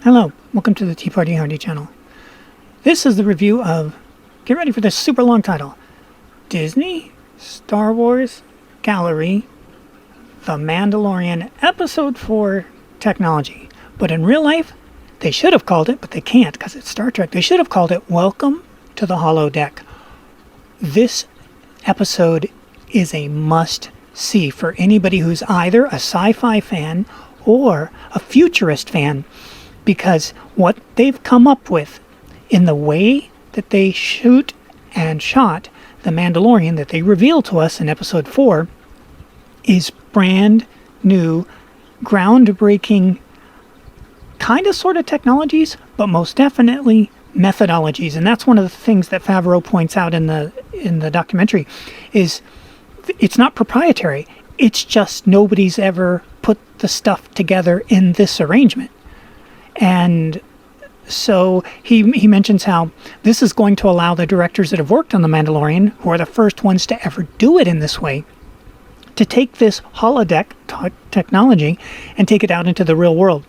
Hello, welcome to the Tea Party Hardy channel. This is the review of, get ready for this super long title, Disney Star Wars Gallery, The Mandalorian Episode 4 Technology. But in real life, they should have called it, but they can't because it's Star Trek. They should have called it Welcome to the Holodeck. This episode is a must-see for anybody who's either a sci-fi fan or a futurist fan, because what they've come up with in the way that they shoot and shot The Mandalorian that they reveal to us in episode 4 is brand new, groundbreaking, kind of sort of technologies, but most definitely methodologies. And that's one of the things that Favreau points out in the documentary, is it's not proprietary. It's just nobody's ever put the stuff together in this arrangement. And so he mentions how this is going to allow the directors that have worked on The Mandalorian, who are the first ones to ever do it in this way, to take this holodeck technology and take it out into the real world.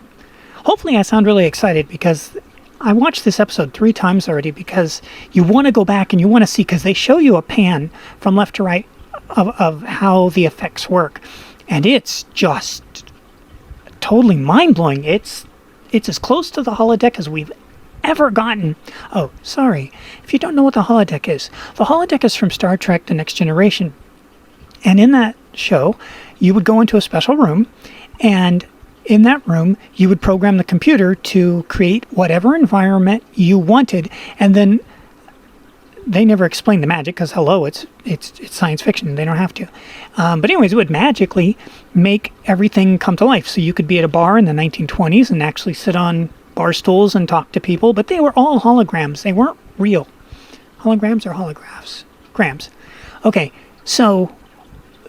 Hopefully I sound really excited, because I watched this episode 3 times already, because you want to go back and you want to see, because they show you a pan from left to right of how the effects work. And it's just totally mind-blowing. It's as close to the holodeck as we've ever gotten. Oh, sorry. If you don't know what the holodeck is, the holodeck is from Star Trek: The Next Generation. And in that show, you would go into a special room, and in that room, you would program the computer to create whatever environment you wanted, and then they never explained the magic, because hello, it's science fiction. They don't have to. But anyways, it would magically make everything come to life. So you could be at a bar in the 1920s and actually sit on bar stools and talk to people, but they were all holograms. They weren't real. Holograms or holographs? Grams. Okay, so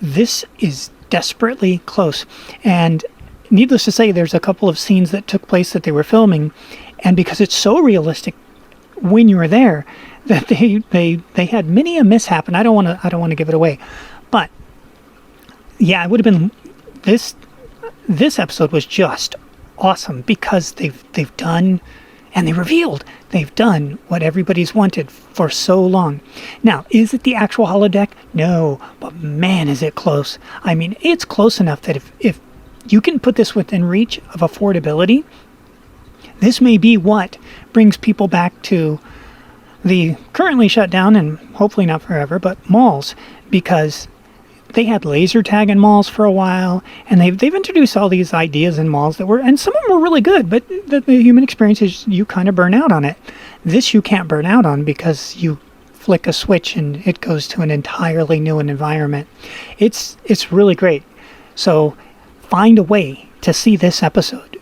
this is desperately close. And needless to say, there's a couple of scenes that took place that they were filming, and because it's so realistic when you were there, that they had many a mishap, and I don't want to give it away, but yeah, it would have been this episode was just awesome, because they've done, and they've done what everybody's wanted for so long. Now, is it the actual holodeck? No, but man, is it close. I mean, it's close enough that if you can put this within reach of affordability, this may be what brings people back to the currently shut down, and hopefully not forever, but malls, because they had laser tag in malls for a while, and they've introduced all these ideas in malls that were, and some of them were really good, but the human experience is you kind of burn out on it. This you can't burn out on, because you flick a switch and it goes to an entirely new environment. It's really great. So find a way to see this episode.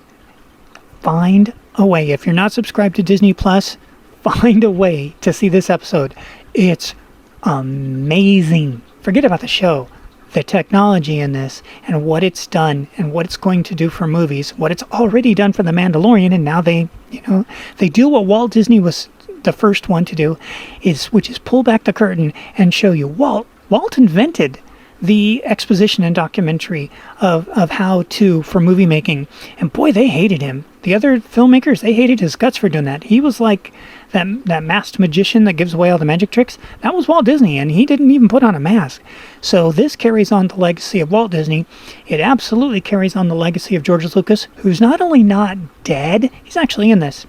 Find a way. If you're not subscribed to Disney Plus, find a way to see this episode. It's amazing. Forget about the show. The technology in this, and what it's done, and what it's going to do for movies, what it's already done for The Mandalorian, and now they do what Walt Disney was the first one to do, which is pull back the curtain and show you Walt invented the exposition and documentary of how to for movie making, and boy, they hated him. The other filmmakers, they hated his guts for doing that. He was like that masked magician that gives away all the magic tricks. That was Walt Disney, and he didn't even put on a mask. So this carries on the legacy of Walt Disney. It absolutely carries on the legacy of George Lucas, who's not only not dead, he's actually in this.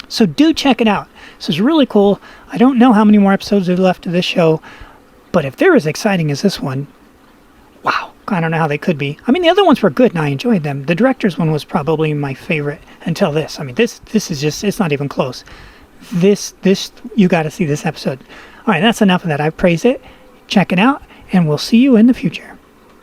So do check it out. This is really cool. I don't know how many more episodes are left of this show, but if they're as exciting as this one, wow, I don't know how they could be. I mean, the other ones were good, and I enjoyed them. The director's one was probably my favorite until this. I mean, this is just, it's not even close. This, you got to see this episode. All right, that's enough of that. I've praised it. Check it out, and we'll see you in the future.